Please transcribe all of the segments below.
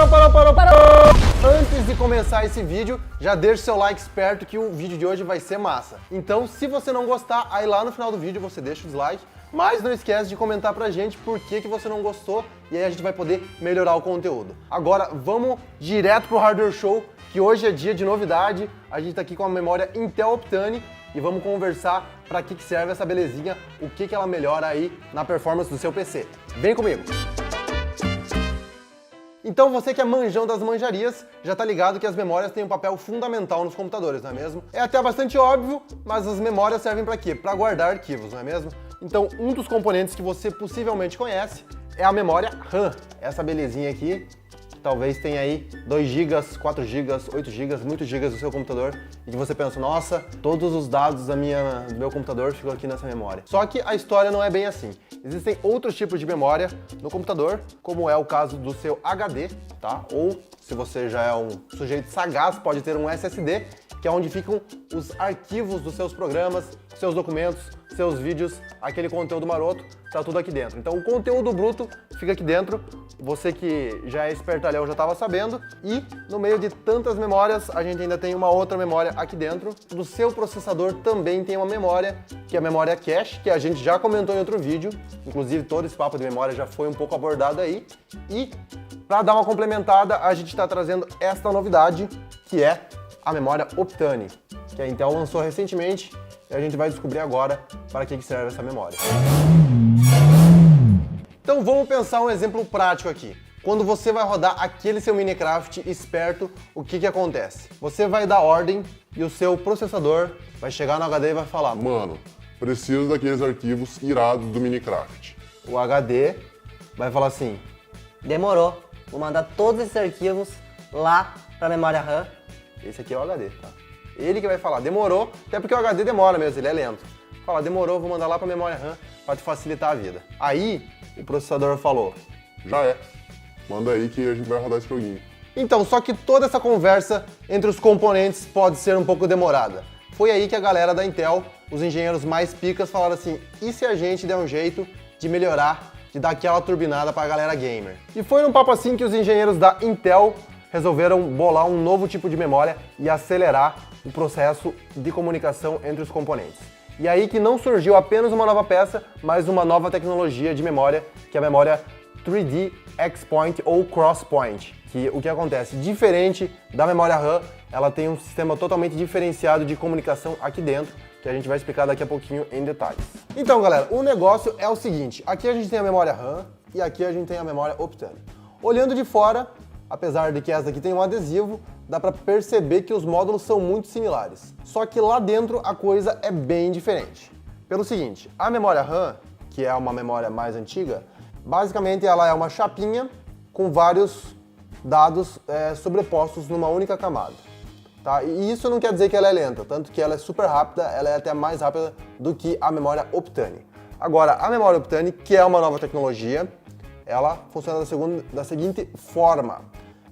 Parou! Antes de começar esse vídeo, já deixa seu like esperto que o vídeo de hoje vai ser massa. Então, se você não gostar, aí lá no final do vídeo você deixa o dislike, mas não esquece de comentar pra gente por que você não gostou e aí a gente vai poder melhorar o conteúdo. Agora, vamos direto pro Hardware Show, que hoje é dia de novidade. A gente tá aqui com a memória Intel Optane e vamos conversar para que serve essa belezinha, o que ela melhora aí na performance do seu PC. Vem comigo! Então você que é manjão das manjarias, já tá ligado que as memórias têm um papel fundamental nos computadores, não é mesmo? É até bastante óbvio, mas as memórias servem para quê? Para guardar arquivos, não é mesmo? Então um dos componentes que você possivelmente conhece é a memória RAM. Essa belezinha aqui, talvez tenha aí 2 GB, 4 GB, 8 GB, muitos gigas do seu computador e que você pensa, nossa, todos os dados do meu computador ficam aqui nessa memória. Só que a história não é bem assim. Existem outros tipos de memória no computador, como é o caso do seu HD, tá? Ou, se você já é um sujeito sagaz, pode ter um SSD, que é onde ficam os arquivos dos seus programas, seus documentos, seus vídeos, aquele conteúdo maroto, tá tudo aqui dentro. Então o conteúdo bruto fica aqui dentro, você que já é espertalhão já estava sabendo, e no meio de tantas memórias, a gente ainda tem uma outra memória aqui dentro. Do seu processador também tem uma memória, que é a memória cache, que a gente já comentou em outro vídeo, inclusive todo esse papo de memória já foi um pouco abordado aí, e para dar uma complementada, a gente está trazendo esta novidade, que é a memória Optane, que a Intel lançou recentemente e a gente vai descobrir agora para que serve essa memória. Então vamos pensar um exemplo prático aqui. Quando você vai rodar aquele seu Minecraft esperto, o que acontece? Você vai dar ordem e o seu processador vai chegar no HD e vai falar: mano, preciso daqueles arquivos irados do Minecraft. O HD vai falar assim: demorou, vou mandar todos esses arquivos lá para a memória RAM. Esse aqui é o HD, tá? Ele que vai falar, demorou, até porque o HD demora mesmo, ele é lento. Fala, demorou, vou mandar lá para a memória RAM para te facilitar a vida. Aí, o processador falou, já é, manda aí que a gente vai rodar esse joguinho. Então, só que toda essa conversa entre os componentes pode ser um pouco demorada. Foi aí que a galera da Intel, os engenheiros mais picas, falaram assim, e se a gente der um jeito de melhorar, de dar aquela turbinada para a galera gamer? E foi num papo assim que os engenheiros da Intel resolveram bolar um novo tipo de memória e acelerar o processo de comunicação entre os componentes. E aí que não surgiu apenas uma nova peça, mas uma nova tecnologia de memória, que é a memória 3D X-Point ou Cross-Point. Que o que acontece? Diferente da memória RAM, ela tem um sistema totalmente diferenciado de comunicação aqui dentro, que a gente vai explicar daqui a pouquinho em detalhes. Então, galera, o negócio é o seguinte, aqui a gente tem a memória RAM e aqui a gente tem a memória Optane. Olhando de fora, apesar de que essa aqui tem um adesivo, dá para perceber que os módulos são muito similares. Só que lá dentro a coisa é bem diferente. Pelo seguinte, a memória RAM, que é uma memória mais antiga, basicamente ela é uma chapinha com vários dados sobrepostos numa única camada. Tá? E isso não quer dizer que ela é lenta, tanto que ela é super rápida, ela é até mais rápida do que a memória Optane. Agora, a memória Optane, que é uma nova tecnologia, ela funciona da seguinte forma.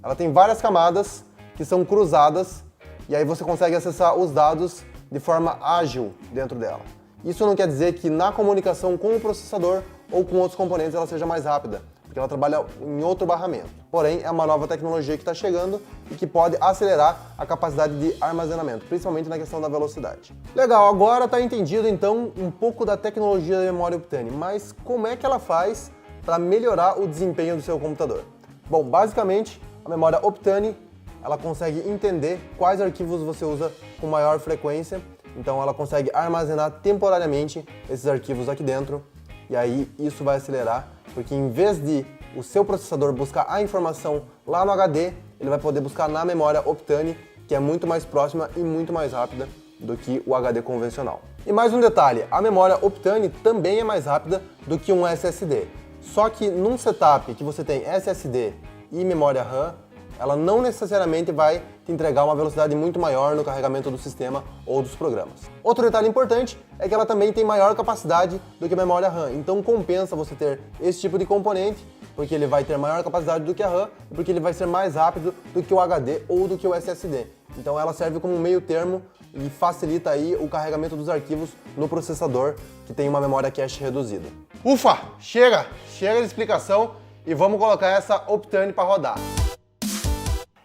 Ela tem várias camadas que são cruzadas e aí você consegue acessar os dados de forma ágil dentro dela. Isso não quer dizer que na comunicação com o processador ou com outros componentes ela seja mais rápida, porque ela trabalha em outro barramento. Porém, é uma nova tecnologia que está chegando e que pode acelerar a capacidade de armazenamento, principalmente na questão da velocidade. Legal, agora está entendido então um pouco da tecnologia da memória Optane, mas como é que ela faz para melhorar o desempenho do seu computador? Bom, basicamente, a memória Optane, ela consegue entender quais arquivos você usa com maior frequência, então ela consegue armazenar temporariamente esses arquivos aqui dentro, e aí isso vai acelerar, porque em vez de o seu processador buscar a informação lá no HD, ele vai poder buscar na memória Optane, que é muito mais próxima e muito mais rápida do que o HD convencional. E mais um detalhe, a memória Optane também é mais rápida do que um SSD. Só que num setup que você tem SSD e memória RAM, ela não necessariamente vai te entregar uma velocidade muito maior no carregamento do sistema ou dos programas. Outro detalhe importante é que ela também tem maior capacidade do que a memória RAM, então compensa você ter esse tipo de componente, porque ele vai ter maior capacidade do que a RAM e porque ele vai ser mais rápido do que o HD ou do que o SSD. Então ela serve como um meio termo e facilita aí o carregamento dos arquivos no processador que tem uma memória cache reduzida. Ufa! Chega de explicação e vamos colocar essa Optane para rodar.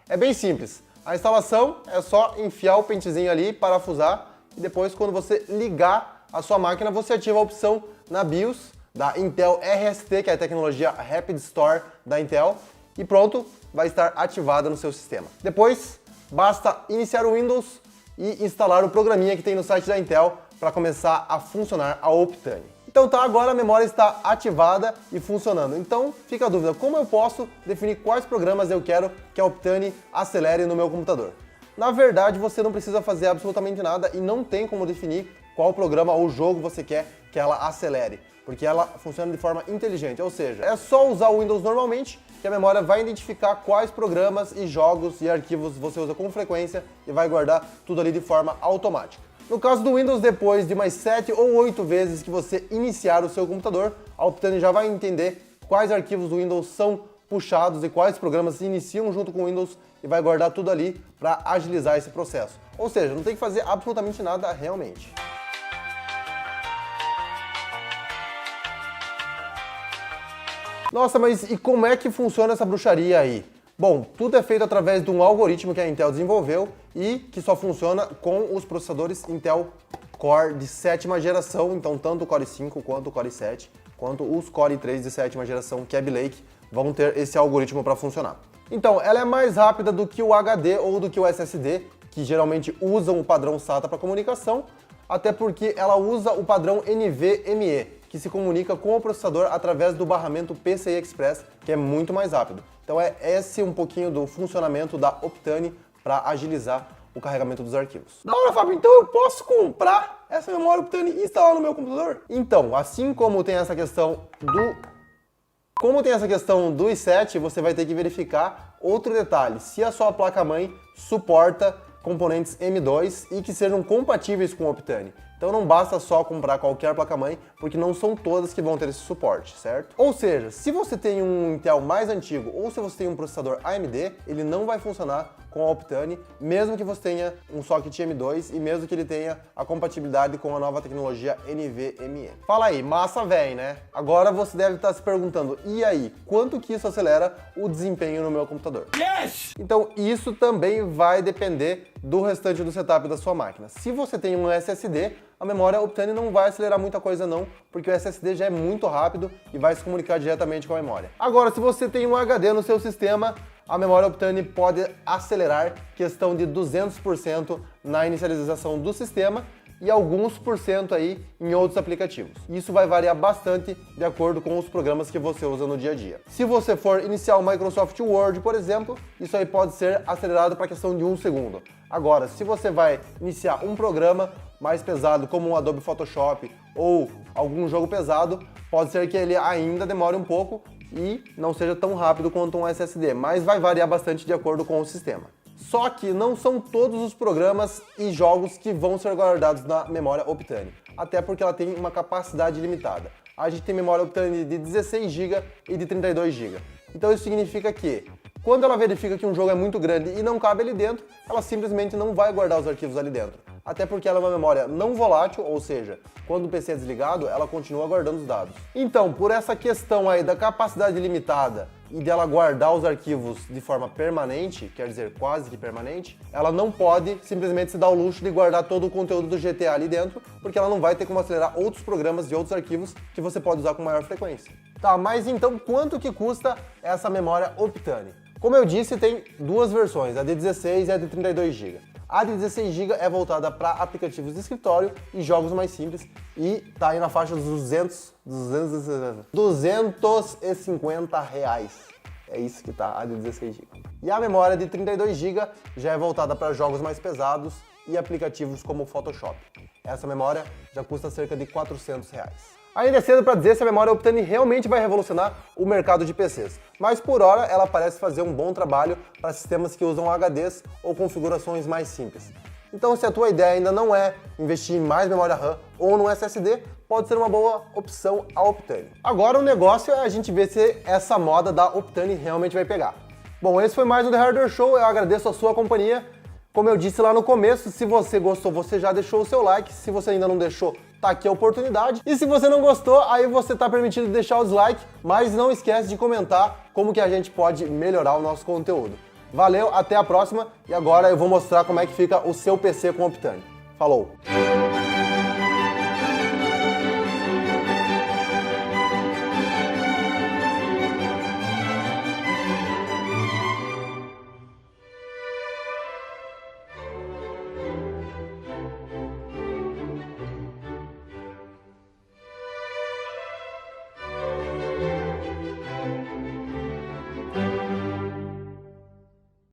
É bem simples. A instalação é só enfiar o pentezinho ali, parafusar e depois quando você ligar a sua máquina, você ativa a opção na BIOS da Intel RST, que é a tecnologia Rapid Store da Intel, e pronto, vai estar ativada no seu sistema. Depois, basta iniciar o Windows e instalar o programinha que tem no site da Intel para começar a funcionar a Optane. Então tá, agora a memória está ativada e funcionando. Então fica a dúvida, como eu posso definir quais programas eu quero que a Optane acelere no meu computador? Na verdade, você não precisa fazer absolutamente nada e não tem como definir qual programa ou jogo você quer que ela acelere, porque ela funciona de forma inteligente, ou seja, é só usar o Windows normalmente que a memória vai identificar quais programas e jogos e arquivos você usa com frequência e vai guardar tudo ali de forma automática. No caso do Windows, depois de umas 7 ou 8 vezes que você iniciar o seu computador, a Optane já vai entender quais arquivos do Windows são puxados e quais programas se iniciam junto com o Windows e vai guardar tudo ali para agilizar esse processo. Ou seja, não tem que fazer absolutamente nada realmente. Nossa, mas e como é que funciona essa bruxaria aí? Bom, tudo é feito através de um algoritmo que a Intel desenvolveu e que só funciona com os processadores Intel Core de 7ª geração, então tanto o Core 5 quanto o Core 7, quanto os Core 3 de 7ª geração Kaby Lake vão ter esse algoritmo para funcionar. Então, ela é mais rápida do que o HD ou do que o SSD, que geralmente usam o padrão SATA para comunicação, até porque ela usa o padrão NVMe, que se comunica com o processador através do barramento PCI Express, que é muito mais rápido. Então é esse um pouquinho do funcionamento da Optane para agilizar o carregamento dos arquivos. Da hora, Fábio, então eu posso comprar essa memória Optane e instalar no meu computador? Então, assim como tem essa questão do i7, você vai ter que verificar outro detalhe, se a sua placa-mãe suporta componentes M2 e que sejam compatíveis com o Optane. Então não basta só comprar qualquer placa-mãe, porque não são todas que vão ter esse suporte, certo? Ou seja, se você tem um Intel mais antigo ou se você tem um processador AMD, ele não vai funcionar com a Optane, mesmo que você tenha um socket M2 e mesmo que ele tenha a compatibilidade com a nova tecnologia NVMe. Fala aí, massa véi, né? Agora você deve estar se perguntando, e aí, quanto que isso acelera o desempenho no meu computador? Yes! Então isso também vai depender do restante do setup da sua máquina. Se você tem um SSD, a memória Optane não vai acelerar muita coisa não, porque o SSD já é muito rápido e vai se comunicar diretamente com a memória. Agora, se você tem um HD no seu sistema, a memória Optane pode acelerar questão de 200% na inicialização do sistema e alguns por cento aí em outros aplicativos. Isso vai variar bastante de acordo com os programas que você usa no dia a dia. Se você for iniciar o Microsoft Word, por exemplo, isso aí pode ser acelerado para questão de 1 segundo. Agora, se você vai iniciar um programa mais pesado, como o Adobe Photoshop ou algum jogo pesado, pode ser que ele ainda demore um pouco e não seja tão rápido quanto um SSD, mas vai variar bastante de acordo com o sistema. Só que não são todos os programas e jogos que vão ser guardados na memória Optane, até porque ela tem uma capacidade limitada. A gente tem memória Optane de 16 GB e de 32 GB. Então isso significa que, quando ela verifica que um jogo é muito grande e não cabe ali dentro, ela simplesmente não vai guardar os arquivos ali dentro. Até porque ela é uma memória não volátil, ou seja, quando o PC é desligado, ela continua guardando os dados. Então, por essa questão aí da capacidade limitada e dela guardar os arquivos de forma permanente, quer dizer, quase que permanente, ela não pode simplesmente se dar o luxo de guardar todo o conteúdo do GTA ali dentro, porque ela não vai ter como acelerar outros programas e outros arquivos que você pode usar com maior frequência. Tá, mas então quanto que custa essa memória Optane? Como eu disse, tem duas versões, a de 16 e a de 32 GB. A de 16 GB é voltada para aplicativos de escritório e jogos mais simples e tá aí na faixa dos 250 reais. É isso que tá a de 16 GB. E a memória de 32 GB já é voltada para jogos mais pesados e aplicativos como o Photoshop. Essa memória já custa cerca de 400 reais. Ainda é cedo para dizer se a memória Optane realmente vai revolucionar o mercado de PCs, mas por hora ela parece fazer um bom trabalho para sistemas que usam HDs ou configurações mais simples. Então, se a tua ideia ainda não é investir em mais memória RAM ou no SSD, pode ser uma boa opção a Optane. Agora o negócio é a gente ver se essa moda da Optane realmente vai pegar. Bom, esse foi mais um The Hardware Show, eu agradeço a sua companhia. Como eu disse lá no começo, se você gostou, você já deixou o seu like, se você ainda não deixou, tá aqui a oportunidade. E se você não gostou, aí você tá permitido deixar o dislike, mas não esquece de comentar como que a gente pode melhorar o nosso conteúdo. Valeu, até a próxima. E agora eu vou mostrar como é que fica o seu PC com Optane. Falou!